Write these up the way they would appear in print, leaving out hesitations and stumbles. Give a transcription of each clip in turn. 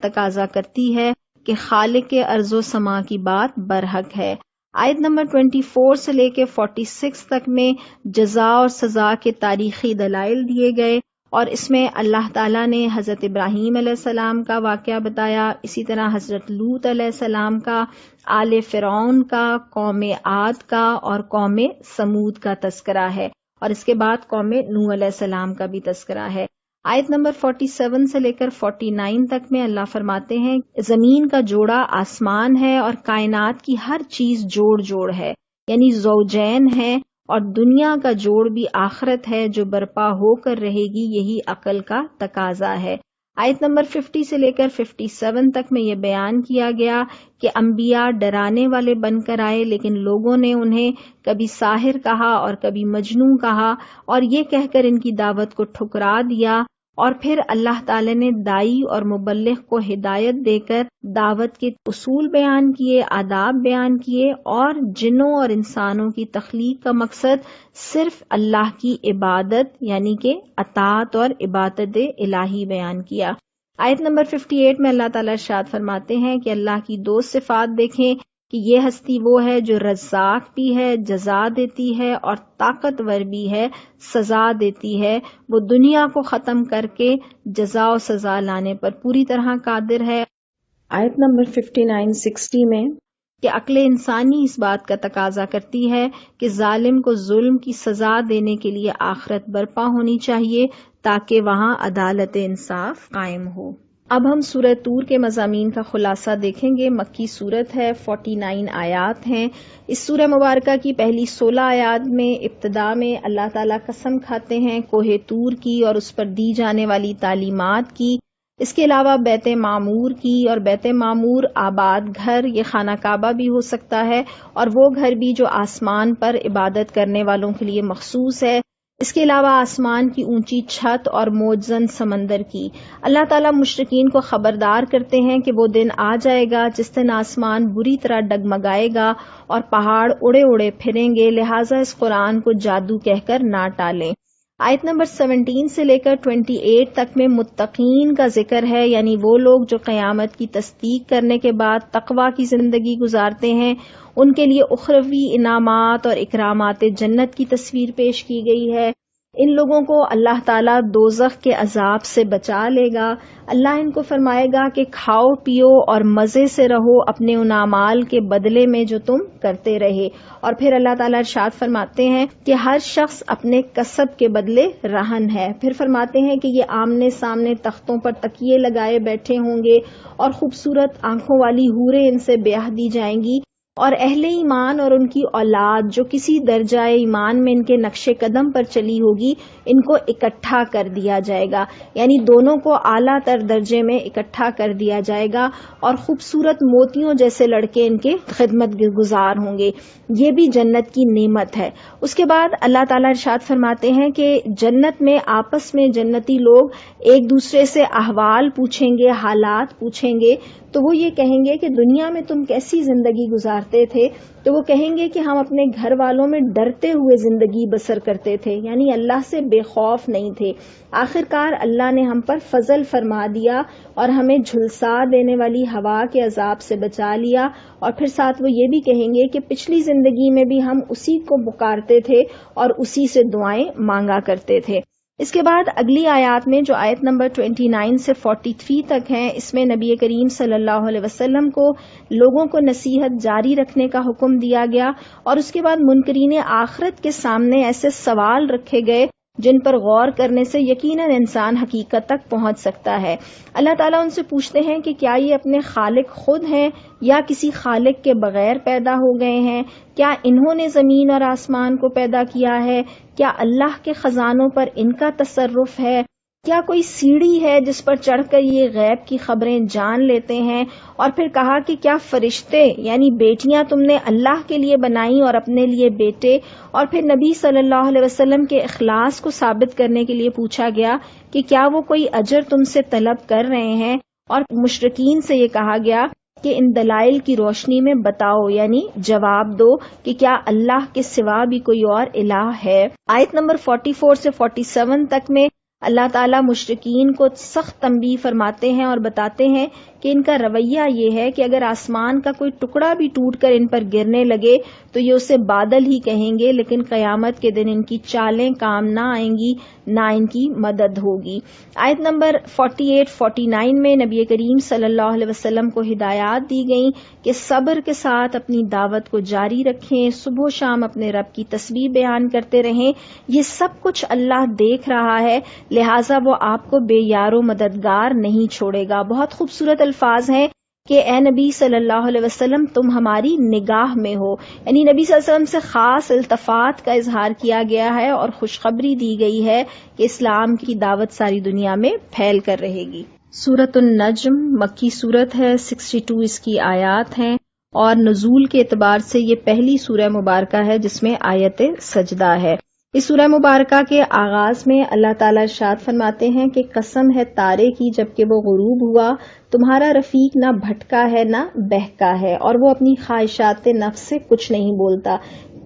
تقاضا کرتی ہے کہ خالق ارض و سما کی بات برحق ہے۔ آیت نمبر 24 سے لے کے 46 تک میں جزا اور سزا کے تاریخی دلائل دیے گئے، اور اس میں اللہ تعالیٰ نے حضرت ابراہیم علیہ السلام کا واقعہ بتایا، اسی طرح حضرت لوط علیہ السلام کا، آل فرعون کا، قوم عاد کا اور قوم سمود کا تذکرہ ہے، اور اس کے بعد قوم نوح علیہ السلام کا بھی تذکرہ ہے۔ آیت نمبر 47 سے لے کر 49 تک میں اللہ فرماتے ہیں زمین کا جوڑا آسمان ہے اور کائنات کی ہر چیز جوڑ جوڑ ہے، یعنی زوجین ہے، اور دنیا کا جوڑ بھی آخرت ہے جو برپا ہو کر رہے گی، یہی عقل کا تقاضا ہے۔ آیت نمبر 50 سے لے کر 57 تک میں یہ بیان کیا گیا کہ انبیاء ڈرانے والے بن کر آئے، لیکن لوگوں نے انہیں کبھی ساحر کہا اور کبھی مجنون کہا، اور یہ کہہ کر ان کی دعوت کو ٹھکرا دیا، اور پھر اللہ تعالی نے دائی اور مبلغ کو ہدایت دے کر دعوت کے اصول بیان کیے، آداب بیان کیے، اور جنوں اور انسانوں کی تخلیق کا مقصد صرف اللہ کی عبادت یعنی کہ اطاعت اور عبادت الہی بیان کیا۔ آیت نمبر 58 میں اللہ تعالی ارشاد فرماتے ہیں کہ اللہ کی دو صفات دیکھیں کہ یہ ہستی وہ ہے جو رزاق بھی ہے، جزا دیتی ہے، اور طاقتور بھی ہے، سزا دیتی ہے۔ وہ دنیا کو ختم کر کے جزا و سزا لانے پر پوری طرح قادر ہے۔ آیت نمبر 59-60 میں کہ عقل انسانی اس بات کا تقاضا کرتی ہے کہ ظالم کو ظلم کی سزا دینے کے لیے آخرت برپا ہونی چاہیے تاکہ وہاں عدالت انصاف قائم ہو۔ اب ہم سورہ طور کے مضامین کا خلاصہ دیکھیں گے۔ مکی سورت ہے، 49 آیات ہیں۔ اس سورہ مبارکہ کی پہلی 16 آیات میں ابتدا میں اللہ تعالیٰ قسم کھاتے ہیں کوہ طور کی اور اس پر دی جانے والی تعلیمات کی، اس کے علاوہ بیت معمور کی، اور بیت معمور آباد گھر، یہ خانہ کعبہ بھی ہو سکتا ہے، اور وہ گھر بھی جو آسمان پر عبادت کرنے والوں کے لیے مخصوص ہے، اس کے علاوہ آسمان کی اونچی چھت اور موجزن سمندر کی۔ اللہ تعالیٰ مشرکین کو خبردار کرتے ہیں کہ وہ دن آ جائے گا جس دن آسمان بری طرح ڈگمگائے گا اور پہاڑ اڑے اڑے پھریں گے، لہٰذا اس قرآن کو جادو کہہ کر نہ ٹالیں۔ آیت نمبر 17 سے لے کر 28 تک میں متقین کا ذکر ہے، یعنی وہ لوگ جو قیامت کی تصدیق کرنے کے بعد تقوی کی زندگی گزارتے ہیں، ان کے لیے اخروی انعامات اور اکرامات جنت کی تصویر پیش کی گئی ہے۔ ان لوگوں کو اللہ تعالیٰ دوزخ کے عذاب سے بچا لے گا۔ اللہ ان کو فرمائے گا کہ کھاؤ پیو اور مزے سے رہو اپنے ان اعمال کے بدلے میں جو تم کرتے رہے، اور پھر اللہ تعالیٰ ارشاد فرماتے ہیں کہ ہر شخص اپنے کسب کے بدلے رہن ہے۔ پھر فرماتے ہیں کہ یہ آمنے سامنے تختوں پر تکیے لگائے بیٹھے ہوں گے، اور خوبصورت آنکھوں والی حوریں ان سے بیاہ دی جائیں گی، اور اہل ایمان اور ان کی اولاد جو کسی درجہ ایمان میں ان کے نقش قدم پر چلی ہوگی، ان کو اکٹھا کر دیا جائے گا، یعنی دونوں کو اعلیٰ تر درجے میں اکٹھا کر دیا جائے گا، اور خوبصورت موتیوں جیسے لڑکے ان کے خدمت گزار ہوں گے۔ یہ بھی جنت کی نعمت ہے۔ اس کے بعد اللہ تعالیٰ ارشاد فرماتے ہیں کہ جنت میں آپس میں جنتی لوگ ایک دوسرے سے احوال پوچھیں گے، حالات پوچھیں گے، تو وہ یہ کہیں گے کہ دنیا میں تم کیسی زندگی گزارتے تھے؟ تو وہ کہیں گے کہ ہم اپنے گھر والوں میں ڈرتے ہوئے زندگی بسر کرتے تھے، یعنی اللہ سے بے خوف نہیں تھے۔ آخرکار اللہ نے ہم پر فضل فرما دیا اور ہمیں جھلسا دینے والی ہوا کے عذاب سے بچا لیا، اور پھر ساتھ وہ یہ بھی کہیں گے کہ پچھلی زندگی میں بھی ہم اسی کو پکارتے تھے اور اسی سے دعائیں مانگا کرتے تھے۔ اس کے بعد اگلی آیات میں جو آیت نمبر 29 سے 43 تک ہیں، اس میں نبی کریم صلی اللہ علیہ وسلم کو لوگوں کو نصیحت جاری رکھنے کا حکم دیا گیا، اور اس کے بعد منکرین آخرت کے سامنے ایسے سوال رکھے گئے جن پر غور کرنے سے یقیناً انسان حقیقت تک پہنچ سکتا ہے۔ اللہ تعالیٰ ان سے پوچھتے ہیں کہ کیا یہ اپنے خالق خود ہیں یا کسی خالق کے بغیر پیدا ہو گئے ہیں؟ کیا انہوں نے زمین اور آسمان کو پیدا کیا ہے؟ کیا اللہ کے خزانوں پر ان کا تصرف ہے؟ کیا کوئی سیڑھی ہے جس پر چڑھ کر یہ غیب کی خبریں جان لیتے ہیں؟ اور پھر کہا کہ کیا فرشتے یعنی بیٹیاں تم نے اللہ کے لیے بنائی اور اپنے لیے بیٹے؟ اور پھر نبی صلی اللہ علیہ وسلم کے اخلاص کو ثابت کرنے کے لیے پوچھا گیا کہ کیا وہ کوئی اجر تم سے طلب کر رہے ہیں؟ اور مشرکین سے یہ کہا گیا کہ ان دلائل کی روشنی میں بتاؤ، یعنی جواب دو کہ کیا اللہ کے سوا بھی کوئی اور الہ ہے۔ آیت نمبر 44 سے 47 تک میں اللہ تعالیٰ مشرکین کو سخت تنبیہ فرماتے ہیں اور بتاتے ہیں کہ ان کا رویہ یہ ہے کہ اگر آسمان کا کوئی ٹکڑا بھی ٹوٹ کر ان پر گرنے لگے تو یہ اسے بادل ہی کہیں گے، لیکن قیامت کے دن ان کی چالیں کام نہ آئیں گی، نہ ان کی مدد ہوگی۔ آیت نمبر 48-49 میں نبی کریم صلی اللہ علیہ وسلم کو ہدایات دی گئیں کہ صبر کے ساتھ اپنی دعوت کو جاری رکھیں، صبح و شام اپنے رب کی تسبیح بیان کرتے رہیں، یہ سب کچھ اللہ دیکھ رہا ہے، لہٰذا وہ آپ کو بے یار و مددگار نہیں چھوڑے گا۔ بہت خوبصورت الفاظ ہیں کہ اے نبی صلی اللہ علیہ وسلم تم ہماری نگاہ میں ہو، یعنی نبی صلی اللہ علیہ وسلم سے خاص التفات کا اظہار کیا گیا ہے اور خوشخبری دی گئی ہے کہ اسلام کی دعوت ساری دنیا میں پھیل کر رہے گی۔ سورۃ النجم مکی سورت ہے، 62 اس کی آیات ہیں، اور نزول کے اعتبار سے یہ پہلی سورہ مبارکہ ہے جس میں آیت سجدہ ہے۔ اس سورہ مبارکہ کے آغاز میں اللہ تعالیٰ ارشاد فرماتے ہیں کہ قسم ہے تارے کی جبکہ وہ غروب ہوا، تمہارا رفیق نہ بھٹکا ہے نہ بہکا ہے، اور وہ اپنی خواہشات نفس سے کچھ نہیں بولتا۔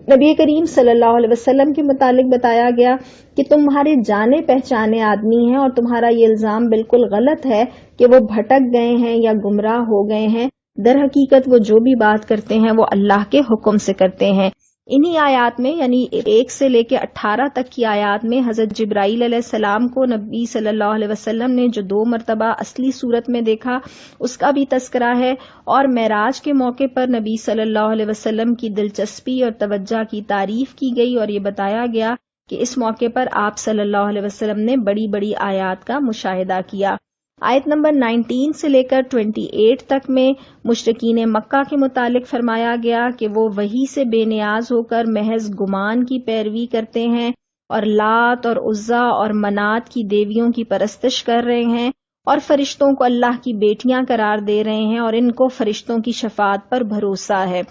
نبی کریم صلی اللہ علیہ وسلم کے متعلق بتایا گیا کہ تمہارے جانے پہچانے آدمی ہیں اور تمہارا یہ الزام بالکل غلط ہے کہ وہ بھٹک گئے ہیں یا گمراہ ہو گئے ہیں، در حقیقت وہ جو بھی بات کرتے ہیں وہ اللہ کے حکم سے کرتے ہیں۔ انہی آیات میں یعنی 1 سے لے کے 18 تک کی آیات میں حضرت جبرائیل علیہ السلام کو نبی صلی اللہ علیہ وسلم نے جو 2 مرتبہ اصلی صورت میں دیکھا اس کا بھی تذکرہ ہے، اور معراج کے موقع پر نبی صلی اللہ علیہ وسلم کی دلچسپی اور توجہ کی تعریف کی گئی، اور یہ بتایا گیا کہ اس موقع پر آپ صلی اللہ علیہ وسلم نے بڑی بڑی آیات کا مشاہدہ کیا۔ آیت نمبر 19 سے لے کر 28 تک میں مشرکین مکہ کے متعلق فرمایا گیا کہ وہ وحی سے بے نیاز ہو کر محض گمان کی پیروی کرتے ہیں اور لات اور عزا اور منات کی دیویوں کی پرستش کر رہے ہیں اور فرشتوں کو اللہ کی بیٹیاں قرار دے رہے ہیں اور ان کو فرشتوں کی شفاعت پر بھروسہ ہے۔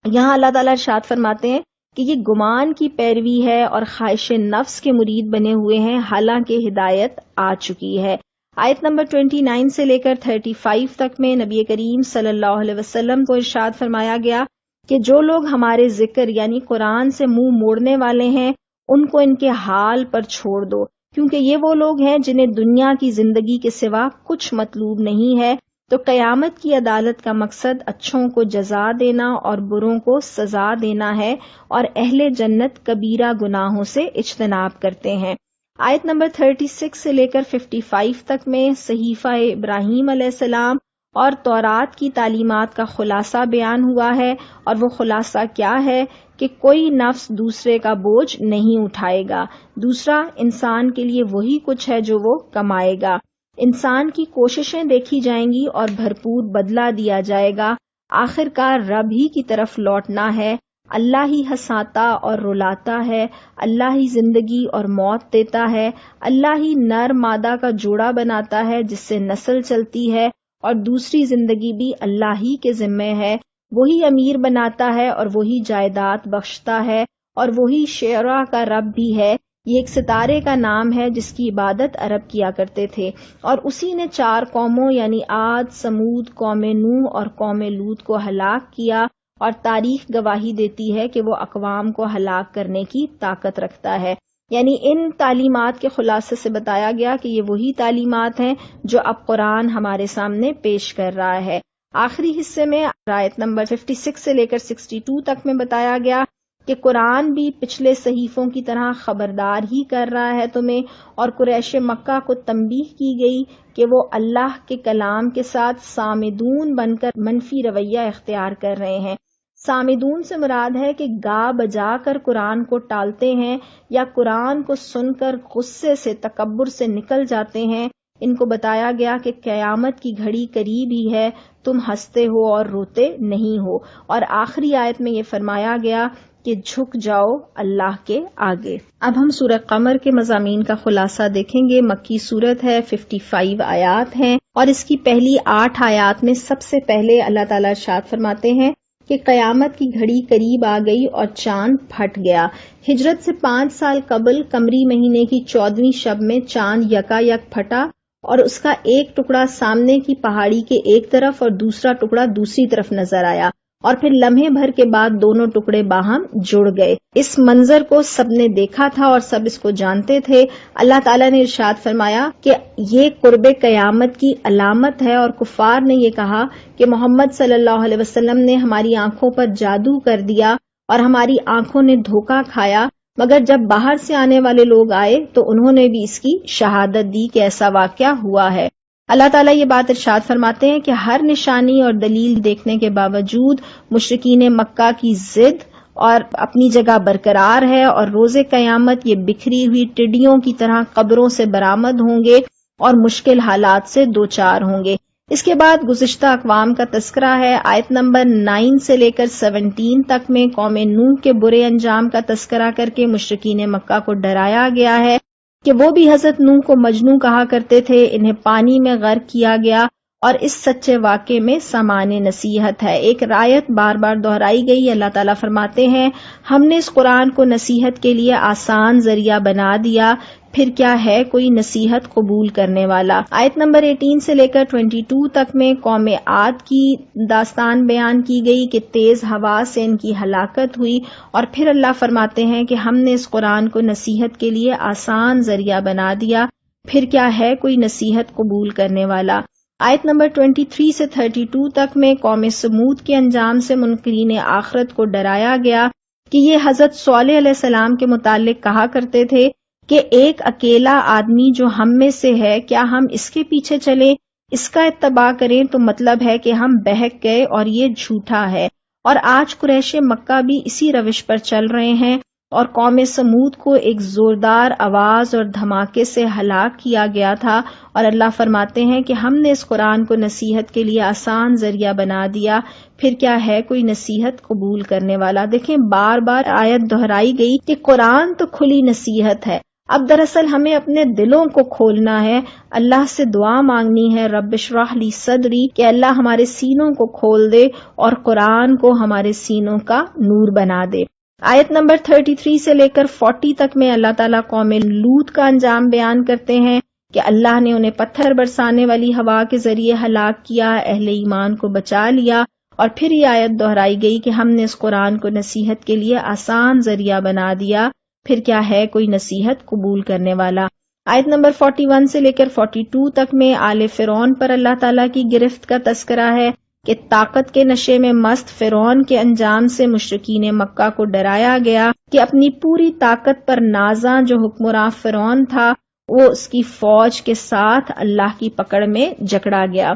یہاں اللہ تعالیٰ ارشاد فرماتے ہیں کہ یہ گمان کی پیروی ہے اور خواہش نفس کے مرید بنے ہوئے ہیں، حالانکہ ہدایت آ چکی ہے۔ آیت نمبر 29 سے لے کر 35 تک میں نبی کریم صلی اللہ علیہ وسلم کو ارشاد فرمایا گیا کہ جو لوگ ہمارے ذکر یعنی قرآن سے منہ موڑنے والے ہیں ان کو ان کے حال پر چھوڑ دو، کیونکہ یہ وہ لوگ ہیں جنہیں دنیا کی زندگی کے سوا کچھ مطلوب نہیں ہے۔ تو قیامت کی عدالت کا مقصد اچھوں کو جزا دینا اور بروں کو سزا دینا ہے، اور اہل جنت کبیرہ گناہوں سے اجتناب کرتے ہیں۔ آیت نمبر 36 سے لے کر 55 تک میں صحیفہ ابراہیم علیہ السلام اور تورات کی تعلیمات کا خلاصہ بیان ہوا ہے، اور وہ خلاصہ کیا ہے کہ کوئی نفس دوسرے کا بوجھ نہیں اٹھائے گا، دوسرا انسان کے لیے وہی کچھ ہے جو وہ کمائے گا، انسان کی کوششیں دیکھی جائیں گی اور بھرپور بدلہ دیا جائے گا، آخرکار رب ہی کی طرف لوٹنا ہے، اللہ ہی ہنساتا اور رلاتا ہے، اللہ ہی زندگی اور موت دیتا ہے، اللہ ہی نر مادہ کا جوڑا بناتا ہے جس سے نسل چلتی ہے، اور دوسری زندگی بھی اللہ ہی کے ذمے ہے، وہی امیر بناتا ہے اور وہی جائیداد بخشتا ہے، اور وہی شعراء کا رب بھی ہے۔ یہ ایک ستارے کا نام ہے جس کی عبادت عرب کیا کرتے تھے، اور اسی نے 4 قوموں یعنی عاد، سمود، قوم نوح اور قوم لوط کو ہلاک کیا، اور تاریخ گواہی دیتی ہے کہ وہ اقوام کو ہلاک کرنے کی طاقت رکھتا ہے۔ یعنی ان تعلیمات کے خلاصے سے بتایا گیا کہ یہ وہی تعلیمات ہیں جو اب قرآن ہمارے سامنے پیش کر رہا ہے۔ آخری حصے میں آیت نمبر 56 سے لے کر 62 تک میں بتایا گیا کہ قرآن بھی پچھلے صحیفوں کی طرح خبردار ہی کر رہا ہے تمہیں، اور قریش مکہ کو تنبیہ کی گئی کہ وہ اللہ کے کلام کے ساتھ صامدون بن کر منفی رویہ اختیار کر رہے ہیں۔ صامدون سے مراد ہے کہ گا بجا کر قرآن کو ٹالتے ہیں یا قرآن کو سن کر غصے سے تکبر سے نکل جاتے ہیں۔ ان کو بتایا گیا کہ قیامت کی گھڑی قریب ہی ہے، تم ہنستے ہو اور روتے نہیں ہو، اور آخری آیت میں یہ فرمایا گیا کہ جھک جاؤ اللہ کے آگے۔ اب ہم سورہ قمر کے مضامین کا خلاصہ دیکھیں گے۔ مکی سورت ہے، 55 آیات ہیں، اور اس کی پہلی 8 آیات میں سب سے پہلے اللہ تعالیٰ ارشاد فرماتے ہیں کہ قیامت کی گھڑی قریب آ گئی اور چاند پھٹ گیا۔ ہجرت سے 5 سال قبل قمری مہینے کی 14ویں شب میں چاند یکا یک پھٹا، اور اس کا ایک ٹکڑا سامنے کی پہاڑی کے ایک طرف اور دوسرا ٹکڑا دوسری طرف نظر آیا، اور پھر لمحے بھر کے بعد دونوں ٹکڑے باہم جڑ گئے۔ اس منظر کو سب نے دیکھا تھا اور سب اس کو جانتے تھے۔ اللہ تعالیٰ نے ارشاد فرمایا کہ یہ قرب قیامت کی علامت ہے، اور کفار نے یہ کہا کہ محمد صلی اللہ علیہ وسلم نے ہماری آنکھوں پر جادو کر دیا اور ہماری آنکھوں نے دھوکہ کھایا، مگر جب باہر سے آنے والے لوگ آئے تو انہوں نے بھی اس کی شہادت دی کہ ایسا واقعہ ہوا ہے۔ اللہ تعالیٰ یہ بات ارشاد فرماتے ہیں کہ ہر نشانی اور دلیل دیکھنے کے باوجود مشرکین مکہ کی ضد اور اپنی جگہ برقرار ہے، اور روز قیامت یہ بکھری ہوئی ٹڈیوں کی طرح قبروں سے برآمد ہوں گے اور مشکل حالات سے دوچار ہوں گے۔ اس کے بعد گزشتہ اقوام کا تذکرہ ہے۔ آیت نمبر 9 سے لے کر 17 تک میں قوم نوح کے برے انجام کا تذکرہ کر کے مشرکین مکہ کو ڈرایا گیا ہے کہ وہ بھی حضرت نوح کو مجنوں کہا کرتے تھے، انہیں پانی میں غرق کیا گیا، اور اس سچے واقعے میں سامان نصیحت ہے۔ ایک رایت بار بار دہرائی گئی۔ اللہ تعالیٰ فرماتے ہیں ہم نے اس قرآن کو نصیحت کے لیے آسان ذریعہ بنا دیا، پھر کیا ہے کوئی نصیحت قبول کرنے والا۔ آیت نمبر 18 سے لے کر 22 تک میں قوم عاد کی داستان بیان کی گئی کہ تیز ہوا سے ان کی ہلاکت ہوئی، اور پھر اللہ فرماتے ہیں کہ ہم نے اس قرآن کو نصیحت کے لیے آسان ذریعہ بنا دیا، پھر کیا ہے کوئی نصیحت قبول کرنے والا۔ آیت نمبر 23 سے 32 تک میں قوم سمود کے انجام سے منکرین آخرت کو ڈرایا گیا کہ یہ حضرت صالح علیہ السلام کے متعلق کہا کرتے تھے کہ ایک اکیلا آدمی جو ہم میں سے ہے، کیا ہم اس کے پیچھے چلیں، اس کا اتباع کریں تو مطلب ہے کہ ہم بہک گئے اور یہ جھوٹا ہے۔ اور آج قریش مکہ بھی اسی روش پر چل رہے ہیں، اور قوم سمود کو ایک زوردار آواز اور دھماکے سے ہلاک کیا گیا تھا، اور اللہ فرماتے ہیں کہ ہم نے اس قرآن کو نصیحت کے لیے آسان ذریعہ بنا دیا، پھر کیا ہے کوئی نصیحت قبول کرنے والا۔ دیکھیں بار بار آیت دہرائی گئی کہ قرآن تو کھلی نصیحت ہے، اب دراصل ہمیں اپنے دلوں کو کھولنا ہے، اللہ سے دعا مانگنی ہے رب اشرح لی صدری، کہ اللہ ہمارے سینوں کو کھول دے اور قرآن کو ہمارے سینوں کا نور بنا دے۔ آیت نمبر 33 سے لے کر 40 تک میں اللہ تعالیٰ قوم لوط کا انجام بیان کرتے ہیں کہ اللہ نے انہیں پتھر برسانے والی ہوا کے ذریعے ہلاک کیا، اہل ایمان کو بچا لیا، اور پھر یہ آیت دہرائی گئی کہ ہم نے اس قرآن کو نصیحت کے لیے آسان ذریعہ بنا دیا، پھر کیا ہے کوئی نصیحت قبول کرنے والا۔ آیت نمبر 41 سے لے کر 42 تک میں آل فرعون پر اللہ تعالیٰ کی گرفت کا تذکرہ ہے کہ طاقت کے نشے میں مست فرعون کے انجام سے مشرکین مکہ کو ڈرایا گیا کہ اپنی پوری طاقت پر نازاں جو حکمراں فرعون تھا وہ اس کی فوج کے ساتھ اللہ کی پکڑ میں جکڑا گیا۔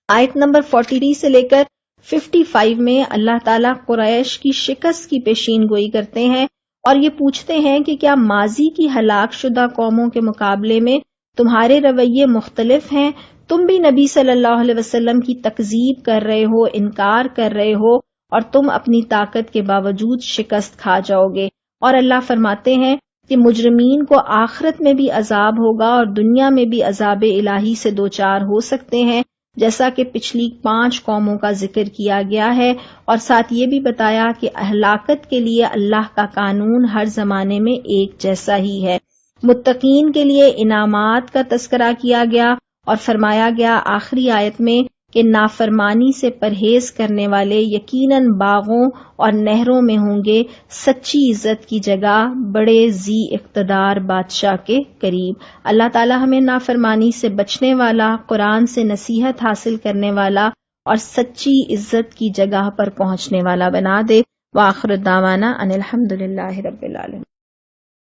آیت نمبر 43 سے لے کر 55 میں اللہ تعالیٰ قریش کی شکست کی پیشین گوئی کرتے ہیں اور یہ پوچھتے ہیں کہ کیا ماضی کی ہلاک شدہ قوموں کے مقابلے میں تمہارے رویے مختلف ہیں؟ تم بھی نبی صلی اللہ علیہ وسلم کی تکذیب کر رہے ہو، انکار کر رہے ہو، اور تم اپنی طاقت کے باوجود شکست کھا جاؤ گے۔ اور اللہ فرماتے ہیں کہ مجرمین کو آخرت میں بھی عذاب ہوگا اور دنیا میں بھی عذاب الہی سے دوچار ہو سکتے ہیں، جیسا کہ پچھلی 5 قوموں کا ذکر کیا گیا ہے، اور ساتھ یہ بھی بتایا کہ ہلاکت کے لیے اللہ کا قانون ہر زمانے میں ایک جیسا ہی ہے۔ متقین کے لیے انعامات کا تذکرہ کیا گیا اور فرمایا گیا آخری آیت میں کہ نافرمانی سے پرہیز کرنے والے یقیناً باغوں اور نہروں میں ہوں گے سچی عزت کی جگہ بڑے ذی اقتدار بادشاہ کے قریب۔ اللہ تعالی ہمیں نافرمانی سے بچنے والا، قرآن سے نصیحت حاصل کرنے والا اور سچی عزت کی جگہ پر پہنچنے والا بنا دے۔ وآخر دعوانا ان الحمدللہ رب العالمین۔